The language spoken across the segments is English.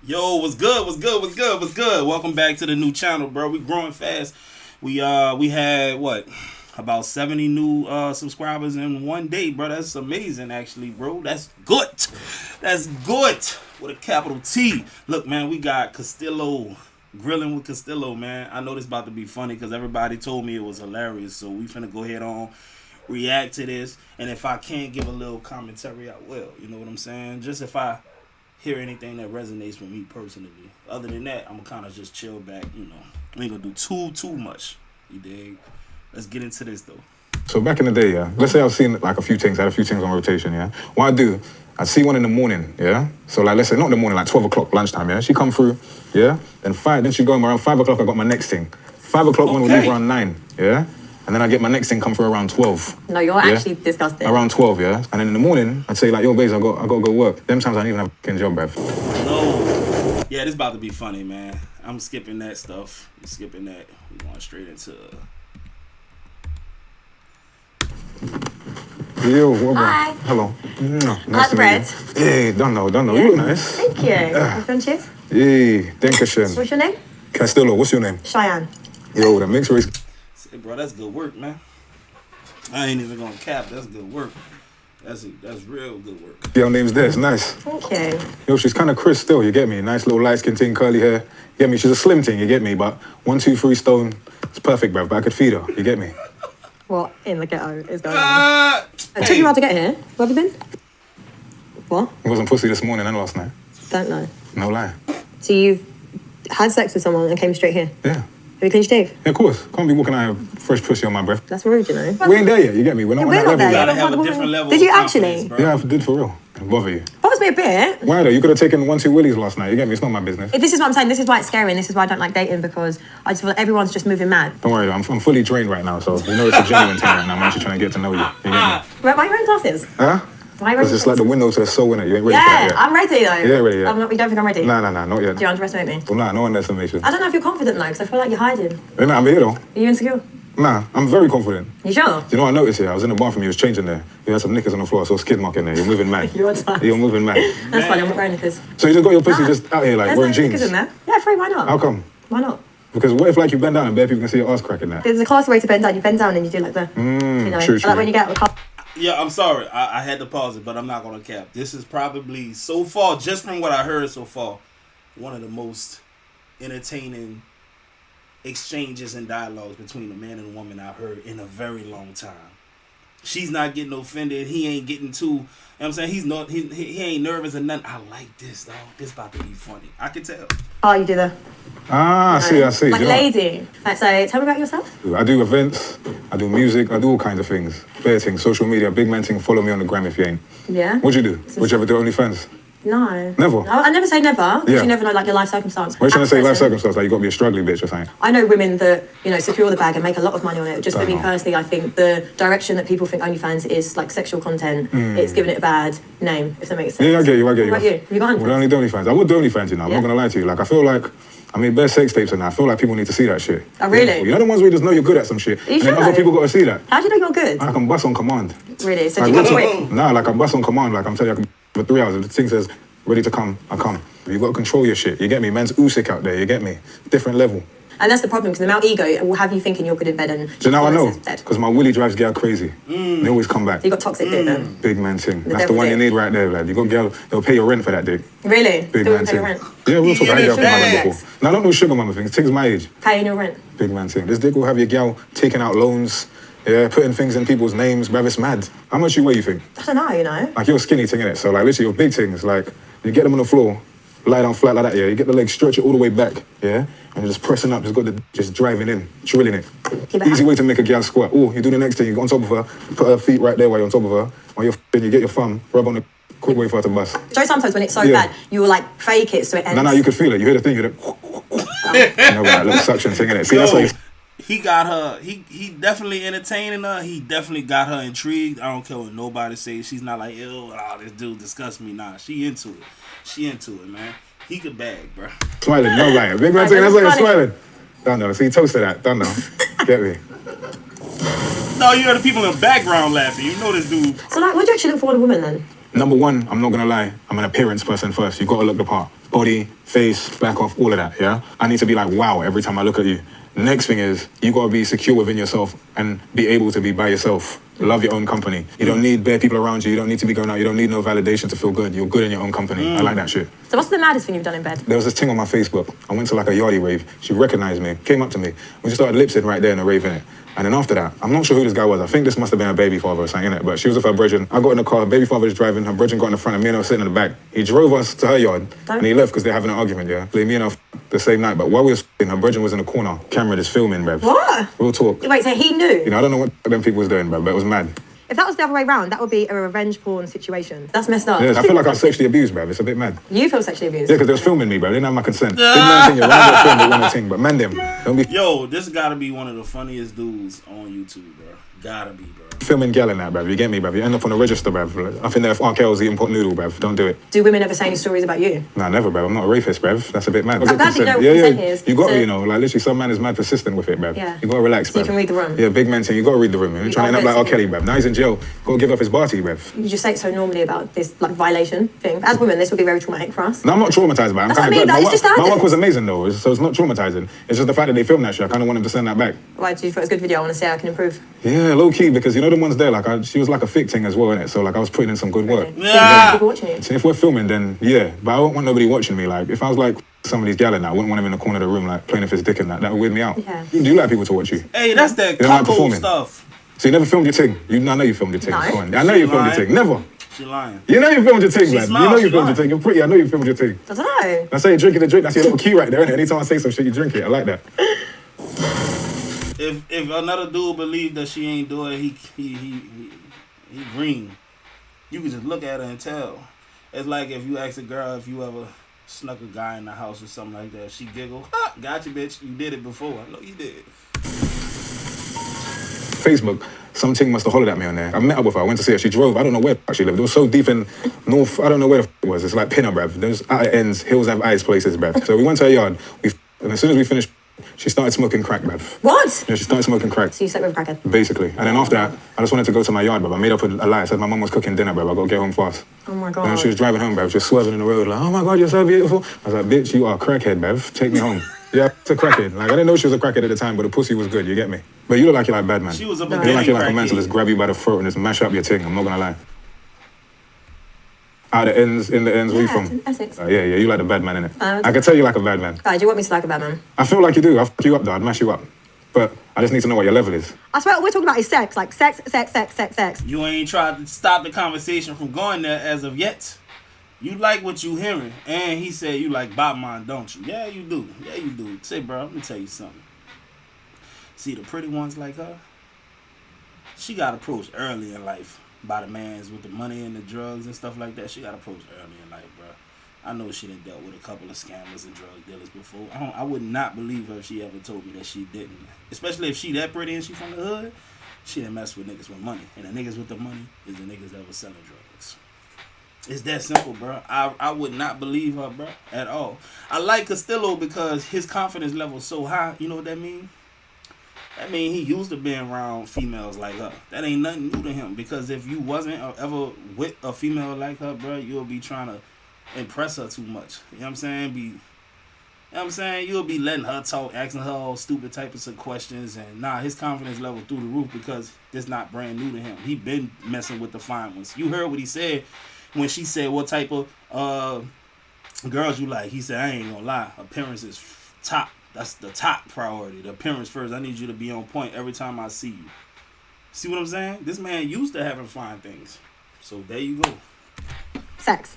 Yo, what's good? What's good? What's good? What's good? Welcome back to the new channel, bro. We growing fast. We had what? About 70 new subscribers in one day, bro. That's amazing, actually, bro. That's good. That's good with a capital T. Look, man, we got Castillo. Grilling with Castillo, man. I know this about to be funny because everybody told me it was hilarious. So we finna go ahead on react to this. And if I can't give a little commentary, I will. You know what I'm saying? Just if I hear anything that resonates with me personally. Other than that, I'm gonna kind of just chill back. You know, we ain't gonna do too much. You dig? Let's get into this though. So back in the day, yeah. Let's say I've seen like a few things. I had a few things on rotation, yeah. What I do, I see one in the morning, yeah. So like, let's say not in the morning, like 12 o'clock lunchtime, yeah. She come through, yeah. Then she go around 5 o'clock. I got my next thing. 5 o'clock one will leave around 9, yeah. And then I get my next thing come through around 12. No, you're actually disgusting. Around 12, yeah. And then in the morning, I'd say like, yo, babes, I got to go work. Them times I don't even have a fucking job, bruv. No. Yeah, this about to be funny, man. I'm skipping that stuff. I'm skipping that. We going straight into. Yo, what Hi. Hello. Nice to bread. meet you. Hey, don't know. You look nice. Thank you. You want cheers? Hey, Dankeschön. What's your name? Castillo, what's your name? Cheyenne. Yo, that mixed race. Say, bro, that's good work, man. I ain't even gonna cap. That's good work. That's real good work. Your name's there. It's nice. Thank you. Yo, she's kind of Chris still, you get me? Nice little light skin thing, curly hair. You get me? She's a slim thing, you get me? But 1, 2, 3 stone, it's perfect, bruv. But I could feed her, you get me? What in the ghetto is going on? It took you a while to get here. Where have you been? What? It wasn't pussy this morning and last night. Don't know. No lie. So you've had sex with someone and came straight here? Yeah. Have you cleaned your teeth? Yeah, of course. Can't be walking out with fresh pussy on my breath. That's rude, you know. We ain't there yet, you get me? We're not on we're that not level there yet. You gotta have a different level. Did you of confidence, actually? bro. Yeah, I did for real. Bother you. Bothers me a bit. Why though? You could have taken 1, 2 willies last night, you get me? It's not my business. This is what I'm saying. This is why it's scary, and this is why I don't like dating, because I just feel like everyone's just moving mad. Don't worry, I'm fully drained right now, so you know it's a genuine thing right now. I'm actually trying to get to know you. You get me? Why are you wearing glasses? Huh? Why are you wearing Because it's like the window to the soul, innit? You ain't ready for Yeah, that yet. I'm ready though. Yeah, ready, yeah. You don't think I'm ready? Nah, not yet. Do you underestimate me? Well, nah, no underestimation. I don't know if you're confident though, because I feel like you're hiding. Nah, I'm here though. Are you insecure? Nah, I'm very confident. You sure? You know what I noticed here? I was in the bathroom, you was changing there. You had some knickers on the floor, I saw skid mark in there. You're moving mad. You're tight. You're moving mad. That's fine, I'm not wearing knickers. So you just got your pussy just out here like There's wearing no jeans? knickers in there. Yeah, free, why not? How come? Why not? Because what if like you bend down and bare people can see your ass cracking there? There's a classy way to bend down. You bend down and you do like the, you know, true. like when you get out of the car. Yeah, I'm sorry. I had to pause it, but I'm not gonna cap. This is probably so far, just from what I heard so far, one of the most entertaining exchanges and dialogues between a man and a woman I've heard in a very long time. She's not getting offended. He ain't getting too. You know what I'm saying? He ain't nervous or nothing. I like this, dog. This about to be funny. I can tell. Oh, you do the I see. like You know lady. Right, so tell me about yourself. what? I do events, I do music, I do all kinds of things. Bare things, social media, big man thing, follow me on the gram if you ain't. Yeah. What'd you do? Would you ever do OnlyFans? No. Never? I never say never, because Yeah. you never know like your life circumstance. What are you trying to say, life Person. circumstance? Like you got to be a struggling bitch or something? I know women that, you know, secure the bag and make a lot of money on it. Just for me Don't know. personally, I think the direction that people think OnlyFans is like sexual content, it's giving it a bad name, if that makes sense. Yeah, I get you. What about you? Have you got Well, I OnlyFans? only do OnlyFans. I would do OnlyFans, you know. I'm Yeah. not going to lie to you. Like, I feel like, I mean, bare sex tapes and that. I feel like people need to see that shit. Oh, really? You know the ones where you just know you're good at some shit. Are you And then sure? other people got to see that. How do you know you're good? I can bust on command. Really? So Like, do you get real quick? talk. Nah, like I bust on command. Like I'm telling you, I can for 3 hours. If the thing says ready to come, I come. You got to control your shit. You get me? Man's Usyk out there. You get me? Different level. And that's the problem, because the male ego will have you thinking you're good in bed and... So now I know. Dead. Because my willy drives girl crazy. They always come back. So you got toxic dick then? Big man thing. That's the devil one you dick. need right there, lad. You got girl, they'll pay your rent for that dick. Really? Big Still man pay your thing. rent? Yeah, we'll talk. I ain't Yeah, got sugar my mama. before. Now, I don't do sugar mama things. Things my age. Paying your rent? Big man thing. This dick will have your gal taking out loans, yeah, putting things in people's names, bruv, it's mad. How much you weigh, you think? I don't know, you know? Like, you're skinny thing, innit? So, like, literally, your big things, like, you get them on the floor, lie down flat like that, yeah? You get the legs, stretch it all the way back, yeah? And you're just pressing up, just got the, just driving in, drilling it. Keep it Easy high. way to make a gal squat. Oh, you do the next thing, you go on top of her, put her feet right there while you're on top of her, while you're f***ing, you get your thumb, rub on the quick way for her to bust. So sometimes when it's so Yeah. bad, you will like fake it so it ends. No, you can feel it. You hear the thing, you're like, you know, that little suction thing, innit? See, that's why you... He got her. He definitely entertaining her. He definitely got her intrigued. I don't care what nobody says. She's not like, ew, this dude disgusts me. Nah, she into it. She into it, man. He could bag, bro. Smiling, no lying. Big man thing, that's why you're smiling. Don't know. See, toast to that. Don't know. Get me? No, you heard the people in the background laughing. You know this dude. So like, what do you actually look for in a woman then? Number one, I'm not gonna lie, I'm an appearance person first. You gotta look the part. Body, face, back off, all of that, yeah? I need to be like, wow, every time I look at you. Next thing is, you gotta be secure within yourself and be able to be by yourself. Love your own company. You don't need bare people around you. You don't need to be going out. You don't need no validation to feel good. You're good in your own company. I like that shit. So what's the maddest thing you've done in bed? There was this thing on my Facebook. I went to like a yardie rave. She recognized me, came up to me. We just started lip-syncing right there in the rave, innit? And then after that, I'm not sure who this guy was. I think this must have been her baby father or something, innit? But she was with her brethren. I got in the car, her baby father was driving, her brethren got in the front, and me and her were sitting in the back. He drove us to her yard, and he left because they're having an argument, yeah? So me and her the same night, but while we were her brethren was in the corner, camera just filming, bruv. What? Real talk. Wait, so he knew? You know, I don't know what them people was doing, bruv, but it was mad. If that was the other way around, that would be a revenge porn situation. That's messed up. Yeah, I feel like I was sexually abused, bruv. It's a bit mad. You feel sexually abused? Yeah, because they was filming me, bruv. They didn't have my consent. Big man thing, you round up film, they want a thing, but man them. Don't be Yo, this gotta be one of the funniest dudes on YouTube, bro. Gotta be, bro. filming gal in that, bruv. You get me, bruv? You end up on the register, bruv. I think that if R. Kelly's eating pot noodle, bruv, don't do it. Do women ever say any stories about you? Nah, never, bruv. I'm not a rapist, bruv. That's a bit mad. I'm glad you know what yeah, consent is. You got to, So- you know, like literally some man is mad persistent with it, bruv. Yeah. You got to relax, bruv. So you can read the room. Yeah, big man thing. You got to read the room. You're trying to end up like R. Kelly, bruv. Now he's in jail. Got to give up his party, bruv. You just say it so normally about this like violation thing. As women, this would be very traumatic for us. No, I'm not traumatized by it. I'm That's what I kind mean, of like, glad. it's just My that- work was amazing, though, so it's not traumatizing. It's just the fact that they filmed that shit. I kind of want him to send that back. Why do you thought it was a good video? I want to say I can improve. Yeah, low key, because you know the ones there, like she was like a thick thing as well, innit? So like I was putting in some good work. Really? Yeah. People watching you. So if we're filming, then yeah, but I don't want nobody watching me. Like if I was like some of these gal in that, I wouldn't want him in the corner of the room like playing with his dick in that. That would weird me out. Yeah. Do you like people to watch you? Hey, that's that You don't like cuckold performing? stuff. So you never filmed your thing? I know you filmed your thing. No. Go on. I know you filmed your lying. thing. Never. She lying. You know you filmed your thing, She man. You smiles, know you she filmed your lying. thing. You're pretty. I know you filmed your thing. I don't know. I say you're drinking the drink. That's your little cue right there, innit? Anytime I say some shit, you drink it. I like that. If another dude believed that she ain't do it, he green. You can just look at her and tell. It's like if you ask a girl if you ever snuck a guy in the house or something like that. She giggle, ha, got you, bitch. You did it before. I know you did. Facebook, something must have hollered at me on there. I met up with her. I went to see her. She drove. I don't know where she lived. It was so deep in North. I don't know where it was. It's like Pinner, bruv. There's out of ends, hills have eyes places, bruv. So we went to her yard. And as soon as we finished, she started smoking crack, bruv. What? Yeah, she started smoking crack. So you slept with a crackhead? Basically. And then after that, I just wanted to go to my yard, bruv. I made up a lie. I said my mum was cooking dinner, bruv. I got to get home fast. Oh my And god. then she was driving home, bruv, just swerving in the road, like, oh my God, you're so beautiful. I was like, bitch, you are a crackhead, bruv. Take me home. Yeah, it's a crackhead. Like, I didn't know she was a crackhead at the time, but the pussy was good, you get me? But you look like you're like bad man. She was a You beginning look like you're like a man to crackhead. just grab you by the throat and just mash up your thing. I'm not gonna lie. Out of the ends, in the ends, where you Yeah, from? Essex. Yeah, you like the bad man, innit? Uh, I can tell you like a bad man. Guy, do you want me to like a bad man? I feel like you do. I'll fuck you up, though. I'd mash you up. But I just need to know what your level is. I swear, all we're talking about is sex. Like sex, sex, sex, sex, sex. You ain't tried to stop the conversation from going there as of yet. You like what you hearing. And he said you like Bob Mine, don't you? Yeah, you do. Yeah, you do. Say, bro, let me tell you something. See, the pretty ones like her, she got approached early in life by the mans with the money and the drugs and stuff like that. She got approached early in life, bro. I know she done dealt with a couple of scammers and drug dealers before. I would not believe her if she ever told me that she didn't. Especially if she that pretty and she from the hood. She didn't mess with niggas with money. And the niggas with the money is the niggas that was selling drugs. It's that simple, bro. I would not believe her, bro, at all. I like Castillo because his confidence level is so high. You know what that mean? That mean he used to being around females like her. That ain't nothing new to him. Because if you wasn't ever with a female like her, bro, you'll be trying to impress her too much. You know what I'm saying? You know what I'm saying? You'll be letting her talk, asking her all stupid types of questions. And his confidence level through the roof because this not brand new to him. He been messing with the fine ones. You heard what he said when she said what type of girls you like. He said, I ain't gonna lie. Appearance is top. That's the top priority. The appearance first. I need you to be on point every time I see you. See what I'm saying? This man used to having fine things. So there you go. Sex.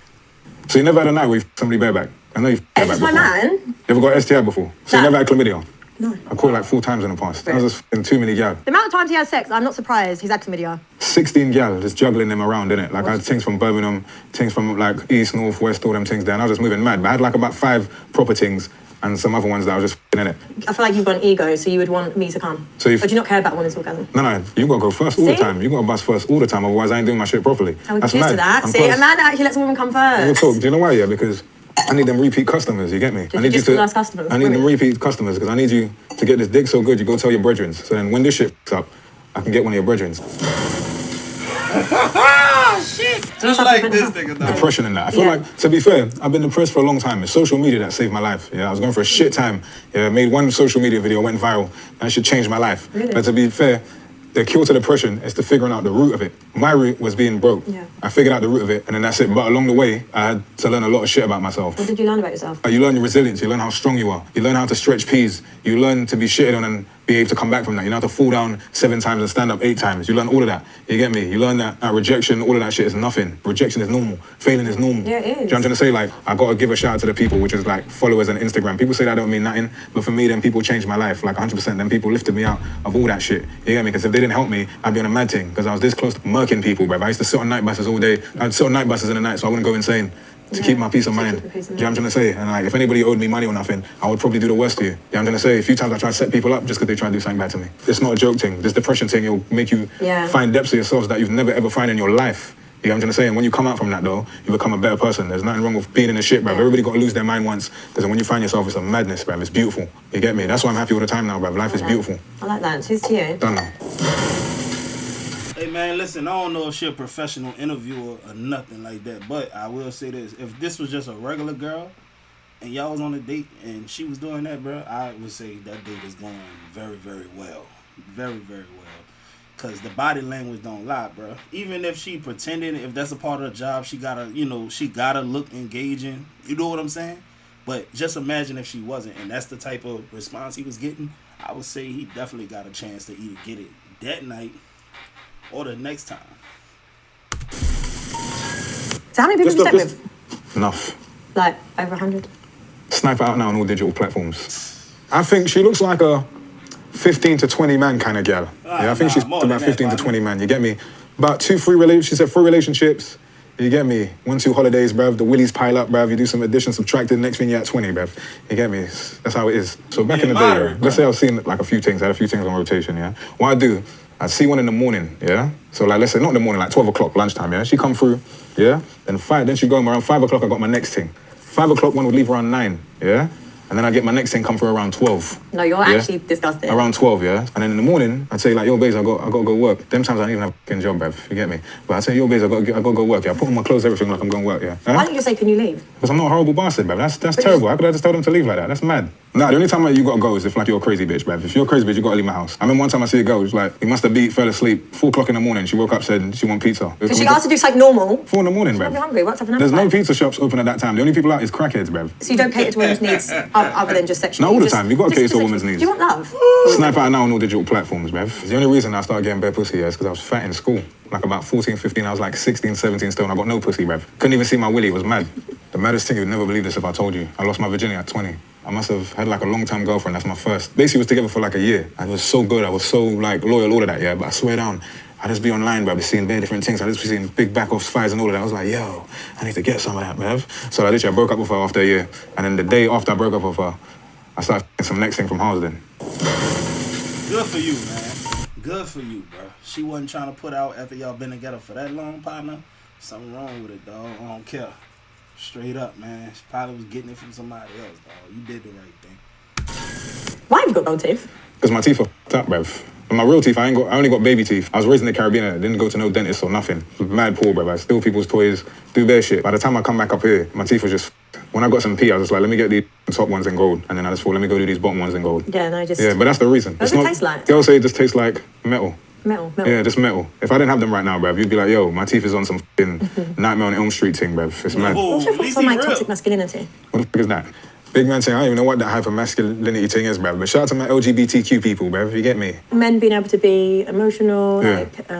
So you never had a night with somebody bareback? I know you've Is this my man? You ever got STI before? So No. you never had chlamydia? No. I caught it like 4 times in the past. That was just in too many gal. The amount of times he has sex, I'm not surprised he's had chlamydia. 16 gal, just juggling them around, innit? Like I had things from Birmingham, things from like East, North, West, all them things down. I was just moving mad. But I had like about 5 proper things and some other ones that I was just in it. I feel like you've got an ego, so you would want me to come. So Or do you not care about woman's orgasm? No, you gotta go first all the See? time. You gotta bust first all the time, otherwise I ain't doing my shit properly. I would choose to that. See, a man that actually lets a woman come first. Talk. Do you know why? Yeah, because I need them repeat customers, you get me? Did I you need just to. call us customers? I need them Women? repeat customers because I need you to get this dick so good you go tell your brethren. So then when this shit f***s up, I can get one of your brethren. Ah, shit. Just like this nigga, though. Depression and that. I feel like, to be fair, I've been depressed for a long time. It's social media that saved my life. Yeah, I was going for a shit time. Yeah, made one social media video, went viral. That shit changed my life. Really? But to be fair, the cure to depression is to figuring out the root of it. My root was being broke. Yeah. I figured out the root of it, and then that's it. But along the way, I had to learn a lot of shit about myself. What did you learn about yourself? You learn your resilience. You learn how strong you are. You learn how to stretch peas. You learn to be shitted on and be able to come back from that. You know how to fall down 7 times and stand up 8 times. You learn all of that. You get me? You learn that rejection, all of that shit is nothing. Rejection is normal. Failing is normal. Yeah, it is. Do you know what I'm trying to say? Like, I got to give a shout out to the people, which is like followers on Instagram. People say that don't mean nothing, but for me, them people changed my life. Like 100%. Them people lifted me out of all that shit. You get me? Because if they didn't help me, I'd be on a mad thing. Because I was this close to murking people, bruv. I used to sit on night buses all day. I'd sit on night buses in the night so I wouldn't go insane. To keep my peace of mind. Do you know what I'm trying to say? And like, if anybody owed me money or nothing, I would probably do the worst to you. You know what I'm trying to say? A few times I try to set people up just because they try to do something bad to me. It's not a joke thing. This depression thing, it'll make you find depths of yourselves that you've never ever find in your life. You know what I'm trying to say? And when you come out from that though, you become a better person. There's nothing wrong with being in the shit, bruv. Everybody got to lose their mind once. Because when you find yourself, it's a madness, bruv. It's beautiful. You get me? That's why I'm happy all the time now, bruv. Life is beautiful. I like that. Cheers to you. Done now. Hey man, listen, I don't know if she's a professional interviewer or nothing like that, but I will say this. If this was just a regular girl and y'all was on a date and she was doing that, bro, I would say that date is going very, very well. Very, very well. Because the body language don't lie, bro. Even if she pretending, if that's a part of the job, she gotta, you know, she gotta look engaging. You know what I'm saying? But just imagine if she wasn't, and that's the type of response he was getting, I would say he definitely got a chance to either get it that night or the next time. So how many people have you slept with? Enough. Like, over 100? Sniper out now on all digital platforms. I think she looks like a 15 to 20 man kind of girl. Yeah, I think she's about 15 to 20 man, you get me? About 2-3 relationships, she said 3 relationships, you get me? 1-2 holidays, bruv, the willies pile up, bruv, you do some addition, subtracted, next thing you're at 20, bruv. You get me? That's how it is. So back in the day, let's say I've seen like a few things, I had a few things on rotation, yeah? What I do, I'd see one in the morning, yeah? So like, let's say not in the morning, like 12 o'clock, lunchtime, yeah? She come through, yeah? Then she'd go home around 5 o'clock, I got my next thing. 5 o'clock, one would leave around 9, yeah? And then I get my next thing come through around 12. No, you're actually disgusting. Around 12, yeah? And then in the morning, I'd say like, yo, babes, I got to go work. Them times I don't even have a fucking job, bruv, you get me? But I'd say, yo, babes, I got to go work, yeah? I put on my clothes, everything like I'm going to work, yeah? Why don't you say, can you leave? Because I'm not a horrible bastard, bruv. That's terrible. How could I just tell them to leave like that? That's mad. Nah, the only time you got to go is if like you're a crazy bitch, bruv. If you're a crazy bitch, you got to leave my house. I remember one time I see a girl, she's like, he must have fell asleep, 4 o'clock in the morning. She woke up, said she want pizza. So she asked to do something normal? 4 in the morning, bruv. I'm hungry, what's happening? There's no pizza shops open at that time. The only people out is crackheads, bruv. So you don't cater to women's needs other than just sexual? Not all the time. You got to cater to a woman's needs. Do you want love? Sniper out now on all digital platforms, bruv. The only reason I started getting bare pussy is because I was fat in school. Like about 14, 15, I was like 16, 17 stone. I got no pussy, bruv. Couldn't even see my willy. It was mad. The maddest thing, you'd never believe this if I told you. I lost my virginity at 20. I must have had like a long-time girlfriend. That's my first. Basically, was together for like a year. I was so good. I was so like loyal, all of that, yeah. But I swear down, I just be online, bruv. I be seeing very different things. I just be seeing big back-off fights and all of that. I was like, yo, I need to get some of that, bruv. So I broke up with her after a year. And then the day after I broke up with her, I started some next thing from Harlesden. Good for you, man. Good for you, bro. She wasn't trying to put out after y'all been together for that long, partner. Something wrong with it, dog. I don't care. Straight up, man. She probably was getting it from somebody else, dog. You did the right thing. Why have you got gold teeth? Because my teeth are f***ed up, bruv. And my real teeth, I only got baby teeth. I was raised in the Caribbean. I didn't go to no dentist or nothing. Mad poor, bruv. I steal people's toys, do bare shit. By the time I come back up here, my teeth were just when I got some pee, I was just like, let me get these top ones in gold. And then I just thought, let me go do these bottom ones in gold. Yeah, no, just... Yeah, but that's the reason. What does it taste like? Girls say it just tastes like metal. Metal. Yeah, just metal. If I didn't have them right now, bruv, you'd be like, yo, my teeth is on some f***ing Nightmare on Elm Street thing, bruv. It's mad. What's your thoughts on like toxic masculinity? What the f*** is that? Big man saying, I don't even know what that hyper-masculinity thing is, bruv. But shout out to my LGBTQ people, bruv, you get me? Men being able to be emotional,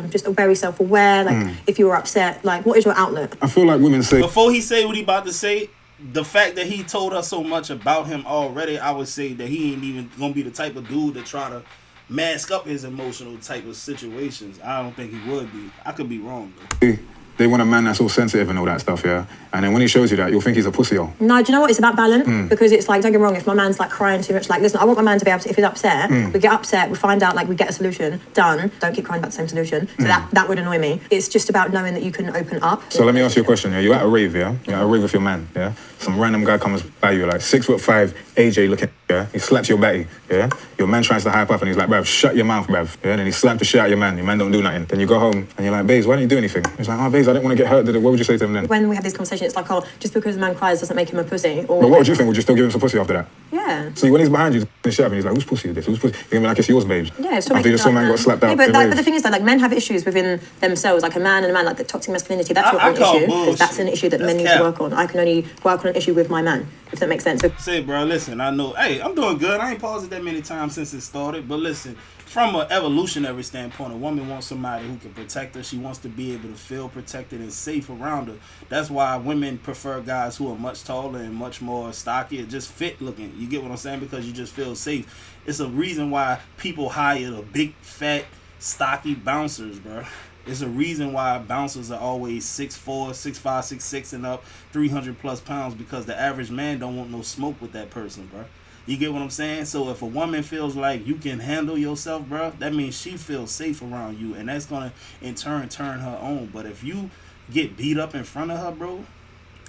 just very self-aware, like if you were upset, like what is your outlet? I feel like women say... Before he say what he about to say, the fact that he told us so much about him already, I would say that he ain't even gonna be the type of dude to try to mask up his emotional type of situations. I don't think he would be. I could be wrong, though. They want a man that's all sensitive and all that stuff, yeah? And then when he shows you that, you'll think he's a pussy-o. No, do you know what? It's about balance. Because it's like, don't get me wrong, if my man's like crying too much, like, listen, I want my man to be able to, if he's upset, we get upset, we find out, like, we get a solution, done. Don't keep crying about the same solution. So that would annoy me. It's just about knowing that you can open up. So let me ask you a question, yeah? You're at a rave, yeah? You're at a rave with your man, yeah? Some random guy comes by you, like 6'5", AJ looking, yeah? He slaps your batty, yeah? Your man tries to hype up and he's like, bruv, shut your mouth, bruv. Yeah, and then he slapped the shit out of your man don't do nothing. Then you go home and you're like, babes, why don't you do anything? He's like, oh, babes, I didn't want to get hurt. What would you say to him then? When we have this conversation, it's like, oh, just because a man cries doesn't make him a pussy. Or but what would you think? Would you still give him some pussy after that? Yeah. See, when he's behind you, and shit, and he's like, whose pussy is this? Whose pussy? You're gonna be like, it's yours, babes. Yeah, it's still after you just saw man got slapped out. Yeah, but the thing is that like men have issues within themselves, like a man and a man, like the toxic masculinity. That's not an issue. Because that's an issue that men need to work on. I can only work on an issue with my man, if that makes sense. So, say, bro, listen, I know, hey, I'm doing good. I ain't paused it that many times since it started, but listen, from an evolutionary standpoint, a woman wants somebody who can protect her. She wants to be able to feel protected and safe around her. That's why women prefer guys who are much taller and much more stocky, just fit looking. You get what I'm saying? Because you just feel safe. It's a reason why people hire the big, fat, stocky bouncers, bro. It's a reason why bouncers are always 6'4", 6'5", 6'6", and up, 300 plus pounds, because the average man don't want no smoke with that person, bro. You get what I'm saying? So if a woman feels like you can handle yourself, bro, that means she feels safe around you, and that's gonna in turn her on. But if you get beat up in front of her, bro,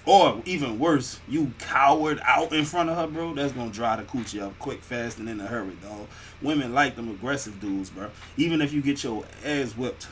or even worse, you cowered out in front of her, bro, that's gonna dry the coochie up quick, fast, and in a hurry, dog. Women like them aggressive dudes, bro. Even if you get your ass whipped,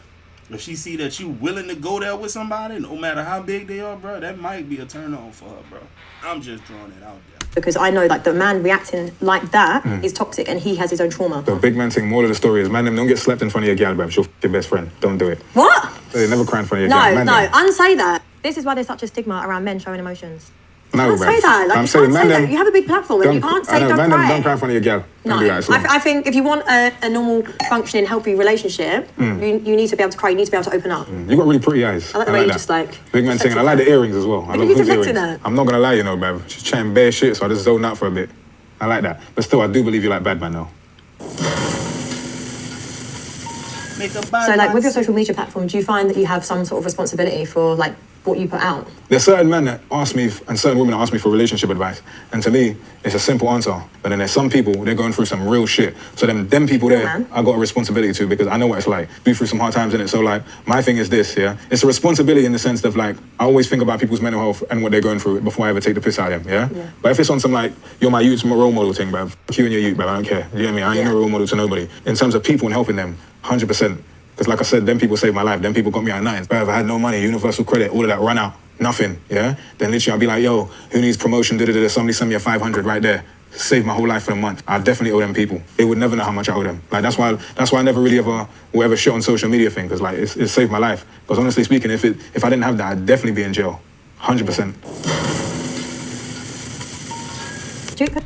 if she see that you willing to go there with somebody, no matter how big they are, bro, that might be a turn on for her, bro. I'm just throwing it out there. Because I know like the man reacting like that is toxic and he has his own trauma. The big man thing, more of the story is, man, them don't get slapped in front of your gal, bruv. She'll f*** your best friend. Don't do it. What? They never cry in front of your gal. No, unsay that. This is why there's such a stigma around men showing emotions. No, you can't say that. Like, I'm you saying, can't man, say them, that. You have a big platform and you can't say don't cry. Don't cry in front of your gal. Don't do that. I think if you want a normal, functioning, healthy relationship, you need to be able to cry. You need to be able to open up. You got really pretty eyes. I like the way you just like... Big man thing. And I like the earrings as well. I love those earrings. I'm not going to lie, you know, bruv. She's chatting bare shit, so I just zone out for a bit. I like that. But still, I do believe you like bad man, though. So, like, with your social media platform, do you find that you have some sort of responsibility for, like, what you put out? There's certain men that ask me, and certain women that ask me for relationship advice. And to me, it's a simple answer. But then there's some people, they're going through some real shit. So them people there, I got a responsibility to, because I know what it's like. Be through some hard times in it. So, like, my thing is this, yeah? It's a responsibility in the sense of, like, I always think about people's mental health and what they're going through before I ever take the piss out of them, yeah? But if it's on some, like, you're my youth's role model thing, bruv, fuck you and your youth, bruv, I don't care. You know what I mean? I ain't no role model to nobody. In terms of people and helping them, 100%. Because like I said, them people saved my life. Them people got me at 9. Bruv, I had no money, universal credit, all of that run out. Nothing, yeah? Then literally I'll be like, yo, who needs promotion? Somebody send me a 500 right there. Saved my whole life for the month. I definitely owe them people. They would never know how much I owe them. Like, that's why I never really will ever shit on social media thing, because like, it saved my life. Because honestly speaking, if I didn't have that, I'd definitely be in jail. 100%.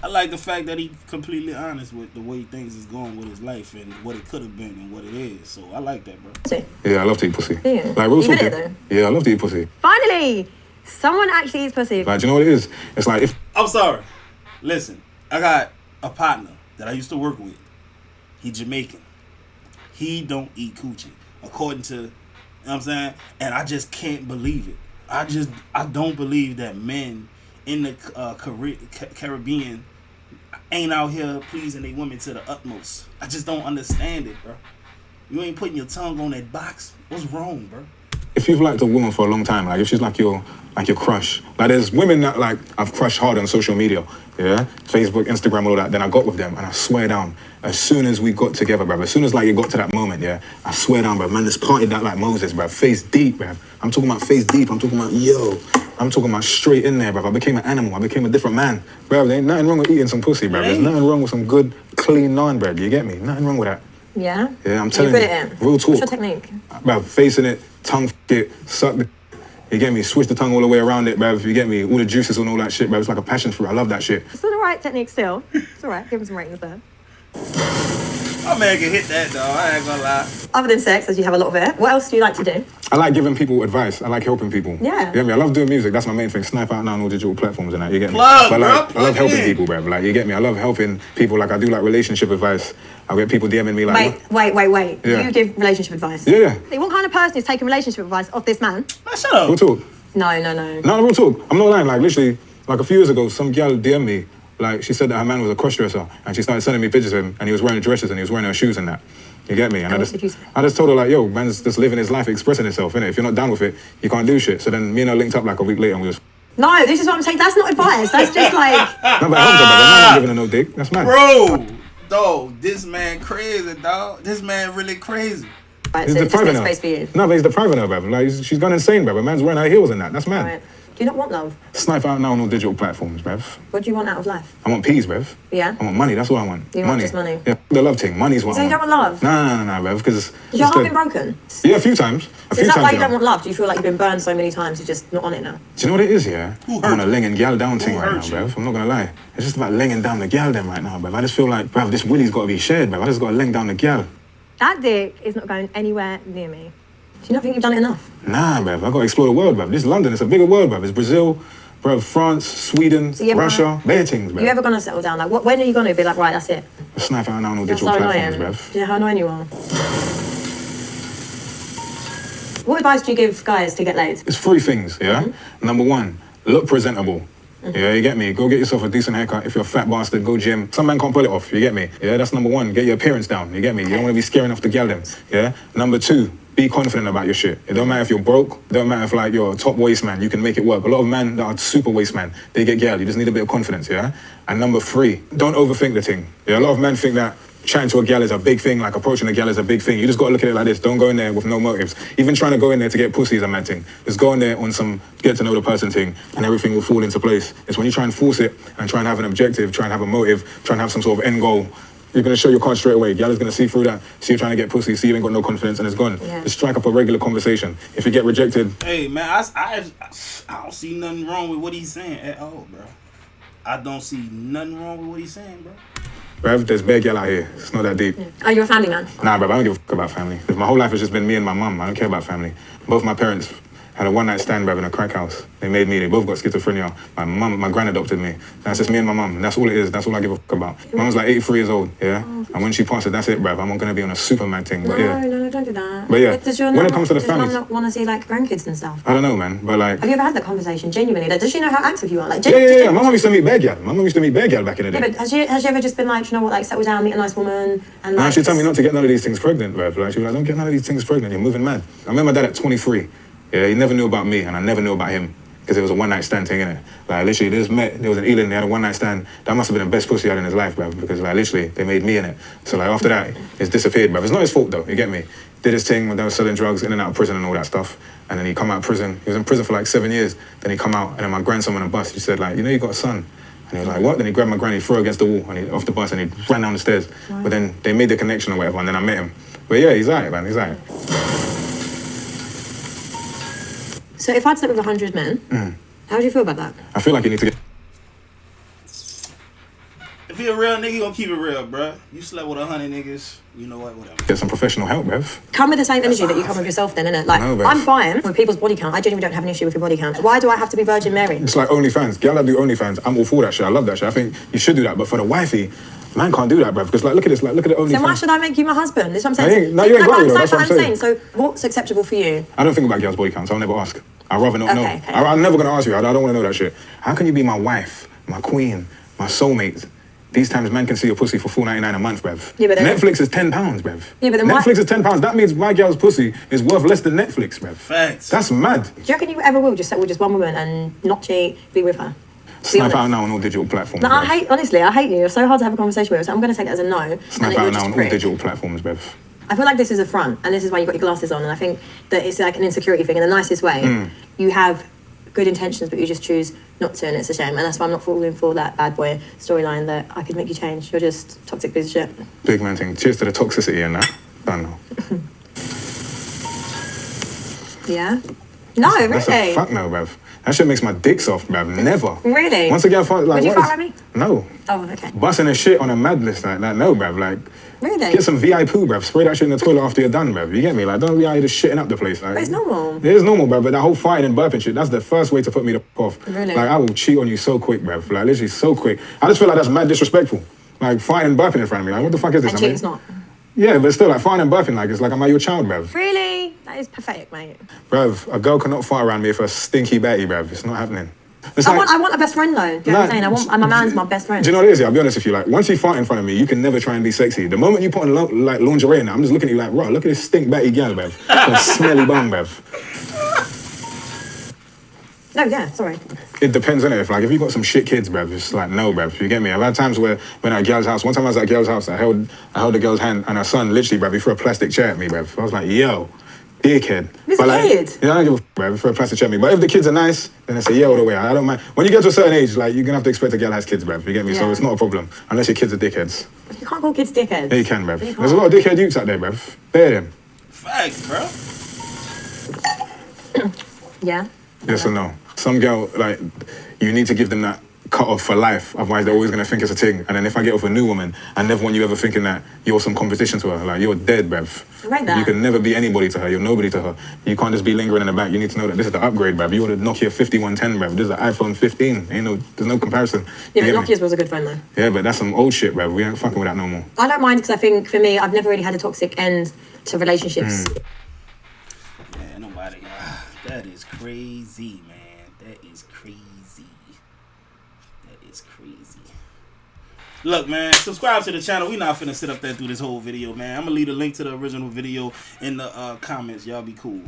I like the fact that he's completely honest with the way things is going with his life and what it could have been and what it is. So I like that, bro. Yeah, I love to eat pussy. Yeah. Like, real talk. Yeah, I love to eat pussy. Finally, someone actually eats pussy. Like, do you know what it is? It's like, if... I'm sorry. Listen, I got a partner that I used to work with. He Jamaican. He don't eat coochie, according to, you know what I'm saying? And I just can't believe it. I don't believe that men in the Caribbean ain't out here pleasing their women to the utmost. I just don't understand it, bro. You ain't putting your tongue on that box. What's wrong, bro? If you've liked a woman for a long time, like if she's like your crush, like there's women that like I've crushed hard on social media, yeah, Facebook, Instagram, all that. Then I got with them, and I swear down, as soon as we got together, bruv, as soon as like it got to that moment, yeah, I swear down, bruv, man, just partied that like Moses, bruv, face deep, bruv. I'm talking about face deep. I'm talking about I'm talking about straight in there, bruv. I became an animal. I became a different man, bruv. There ain't nothing wrong with eating some pussy, bruv. There's nothing wrong with some good, clean naan bread. You get me? Nothing wrong with that. Yeah? Yeah, I'm telling you. Real talk. What's your technique? Bruv, facing it, tongue it, suck the... You get me? Switch the tongue all the way around it, bruv. You get me? All the juices and all that shit, bruv. It's like a passion fruit. I love that shit. It's still the right technique still. It's all right. Give him some ratings there. My man can hit that, though. I ain't gonna lie. Other than sex, as you have a lot of it, what else do you like to do? I like giving people advice. I like helping people. Yeah. You get me? I love doing music. That's my main thing. Snipe out now on all digital platforms and that. You get me? Plug, but like, bro, I love helping people, bruv. Like, you get me? I love helping people. Like, I do like relationship advice. I get people DMing me like... Wait. Yeah. You give relationship advice? Yeah. What kind of person is taking relationship advice off this man? Man, shut up. Real talk. No. No, real talk. I'm not lying. Like, literally, like a few years ago, some girl DM'd me. Like, she said that her man was a cross-dresser, and she started sending me pictures of him, and he was wearing dresses, and he was wearing her shoes and that. You get me? And I just told her, like, yo, man's just living his life, expressing himself, innit? If you're not down with it, you can't do shit. So then me and her linked up like a week later, and we was... No, this is what I'm saying. That's not advice. That's just like... No, but I hope so, but I'm not giving her no dick. That's mad. Bro, dog, this man crazy, dog. This man really crazy. Right, He's so just depriving make her. space for you. No, but he's depriving her, bruv. Like, she's gone insane, bruv. A man's wearing her heels and that. That's mad. Right. Do you not want love? Snipe out now on all digital platforms, bruv. What do you want out of life? I want peas, bruv. Yeah? I want money. That's what I want. You want just money? Yeah, the love thing. Money's what So I you want. don't want love? No, bruv, because... Has your heart been broken? Yeah, a few times. So is that why you don't want love? Do you feel like you've been burned so many times you're just not on it now? Do you know what it is, yeah? Who hurt I'm on a you? laying gal down thing Who right now, hurt you? bruv. I'm not gonna lie. It's just about laying down the gal then right now, bruv. I just feel like, bruv, this willy's gotta be shared, bruv. I just gotta lay down the gal. That dick is not going anywhere near me. Do you not think you've done it enough? Nah, bruv. I gotta explore the world, bruv. This is London. It's a bigger world, bruv. It's Brazil, bruv, France, Sweden, So you ever Russia, bare things, bruv. You ever gonna settle down? Like, when are you gonna be like, right, that's it? Snipe out now on all That's digital so platforms, annoying. bruv. Do you know how annoying you are? What advice do you give guys to get laid? It's 3 things, yeah? Mm-hmm. Number 1, look presentable. Yeah, you get me? Go get yourself a decent haircut. If you're a fat bastard, go gym. Some man can't pull it off, you get me? Yeah, that's number 1. Get your appearance down, you get me? You don't want to be scaring off the gal them, yeah? Number 2, be confident about your shit. It don't matter if you're broke, it don't matter if like you're a top waist man, you can make it work. A lot of men that are super waist man, they get gal. You just need a bit of confidence, yeah? And number 3, don't overthink the thing. Yeah, a lot of men think that chatting to a gal is a big thing, like approaching a gal is a big thing. You just gotta look at it like this. Don't go in there with no motives. Even trying to go in there to get pussy is a mad thing. Just go in there on some get to know the person thing and everything will fall into place. It's when you try and force it and try and have an objective, try and have a motive, try and have some sort of end goal, you're gonna show your card straight away. Gal is gonna see through that, see you trying to get pussy, see you ain't got no confidence and it's gone. Yeah. Just strike up a regular conversation. If you get rejected, Hey, man, I don't see nothing wrong with what he's saying at all, bro. I don't see nothing wrong with what he's saying, bro. bruv, there's bare gal out here. It's not that deep. Oh, you're a family man? Nah, bruv, I don't give a fuck about family. My whole life has just been me and my mum. I don't care about family. Both my parents had a one-night stand, bruv, in a crack house. They made me. They both got schizophrenia. My gran adopted me. That's just me and my mum. And that's all it is. That's all I give a fuck about. My mum's like 83 years old, yeah? And when she passes, that's it, bruv. I'm not going to be on a Superman thing, but yeah. No, don't do that. But yeah, Does your when it mum comes to the families- not want to see like grandkids and stuff? I don't know, man, but like... Have you ever had that conversation genuinely? Like, does she know how active you are? Like, Yeah. My mum used to meet bare gal. My mum used to meet bare gal back in the day. Yeah, but has she ever just been like, you know what, like settle down, meet a nice woman, and like? Nah, she'd tell me not to get none of these things pregnant, bruv. Like, she'd be like, don't get none of these things pregnant, you're moving mad. I remember my dad at 23. Yeah, he never knew about me, and I never knew about him. Because it was a one-night stand thing, innit? Like, literally, they just met, there was an Ealing, they had a one-night stand. That must have been the best pussy he had in his life, bruv. Because, like, literally, they made me in it. So, like, after that, it's disappeared, bruv. It's not his fault, though, you get me? Did his thing when they were selling drugs, in and out of prison and all that stuff. And then he come out of prison. He was in prison for, like, 7 years. Then he come out, and then my grandson on a bus, he said, like, you know you got a son? And he was like, what? Then he grabbed my granny, threw her against the wall, and he off the bus, and he ran down the stairs. Right. But then they made the connection or whatever, and then I met him. But yeah, he's alright, man, he's alright. So if I'd slept with 100 men, how would you feel about that? I feel like you need to get... If you're a real nigga, you gonna keep it real, bruh. You slept with 100 niggas, you know what, whatever. Get some professional help, bruv. Come with the same energy that you come with yourself then, innit? Like, No, I'm fine with people's body count. I genuinely don't have an issue with your body count. Why do I have to be Virgin Mary? It's like OnlyFans. Girl that do OnlyFans, I'm all for that shit. I love that shit. I think you should do that. But for the wifey, man can't do that, bruv. Because like, look at this. Like, look at the OnlyFans. Then why should I make you my husband? That's what I'm saying. No, you ain't got it, though. That's what I'm saying. So what's acceptable for you? I don't think about girls' body counts. I'll never ask. I'd rather not know. Okay. I'm never going to ask you. I don't want to know that shit. How can you be my wife, my queen, my soulmate? These times, man can see your pussy for $4.99 a month, bruv. Yeah, but Netflix is £10, bruv. Yeah, but then Netflix is £10. That means my girl's pussy is worth less than Netflix, bruv. Facts. That's mad. Do you reckon you ever will just settle with just one woman and not cheat, be with her? Snipe out now on all digital platforms. No, bruv. honestly, I hate you. You're so hard to have a conversation with. So I'm going to take it as a no. Snipe out now on all digital platforms, bruv. I feel like this is a front, and this is why you've got your glasses on, and I think that it's like an insecurity thing in the nicest way. You have good intentions, but you just choose not to, and it's a shame. And that's why I'm not falling for that bad boy storyline that I could make you change. You're just toxic piece of shit. Big man thing. Cheers to the toxicity and that. Done now. Yeah? No, really? That's a fuck no, bruv. That shit makes my dick soft, bruv. Never. Really? Once again, like, would you what fuck is... me? No. Oh, okay. Busting a shit on a mad list like that, no, bruv. Like, really? Get some VI poo, bruv. Spray that shit in the toilet after you're done, bruv. You get me? Like, don't be out here just shitting up the place. Like, but it's normal. It is normal, bruv. But that whole fighting and burping shit, that's the first way to put me the fuck off. Really? Like, I will cheat on you so quick, bruv. Like, literally so quick. I just feel like that's mad disrespectful. Like, fighting and burping in front of me. Like, what the fuck is this? And cheating's not. Yeah, but still, like, fighting and burping, like, it's like, am I your child, bruv? Really? That is pathetic, mate. Bruv, a girl cannot fight around me for a stinky Betty, bruv. It's not happening. It's I want a best friend, though. Do you know what I'm saying? My man's my best friend. Do you know what it is? Yeah, I'll be honest with you. Like, once you fight in front of me, you can never try and be sexy. The moment you put on, like, lingerie in, I'm just looking at you like, bro, look at this stink Betty girl, bruv. Got a smelly bum, bruv. No, yeah, sorry. It depends, innit? If you got some shit kids, bruv, it's like, no, bruv, you get me? I've had times where when at a girl's house, one time I was at a girl's house, I held the girl's hand, and her son, literally, bruv, he threw a plastic chair at me, bruv. I was like, yo, dickhead. He's a kid. Yeah, I don't give a bruv, he threw a plastic chair at me. But if the kids are nice, then I say, yeah, all the way. I don't mind. When you get to a certain age, like, you're gonna have to expect a girl has kids, bruv, you get me? So it's not a problem, unless your kids are dickheads. You can't call kids dickheads. Yeah, you can, bruv. There's a lot of dickhead youths out there, bruv. Bear them. Facts, bro. Yeah. Yes or no? Some girl, like, you need to give them that cut off for life, otherwise they're always going to think it's a thing. And then if I get with a new woman, I never want you ever thinking that you're some competition to her. Like, you're dead, bruv. I like that. You can never be anybody to her. You're nobody to her. You can't just be lingering in the back. You need to know that this is the upgrade, bruv. You're the Nokia 5110, bruv. This is the iPhone 15. There's no comparison. Yeah, but Nokia's was a good phone, though. Yeah, but that's some old shit, bruv. We ain't fucking with that no more. I don't mind, because I think, for me, I've never really had a toxic end to relationships. Yeah, nobody. That is crazy, man. That is crazy. That is crazy. Look, man, subscribe to the channel. We not finna sit up there through this whole video, man. I'm gonna leave a link to the original video in the comments. Y'all be cool.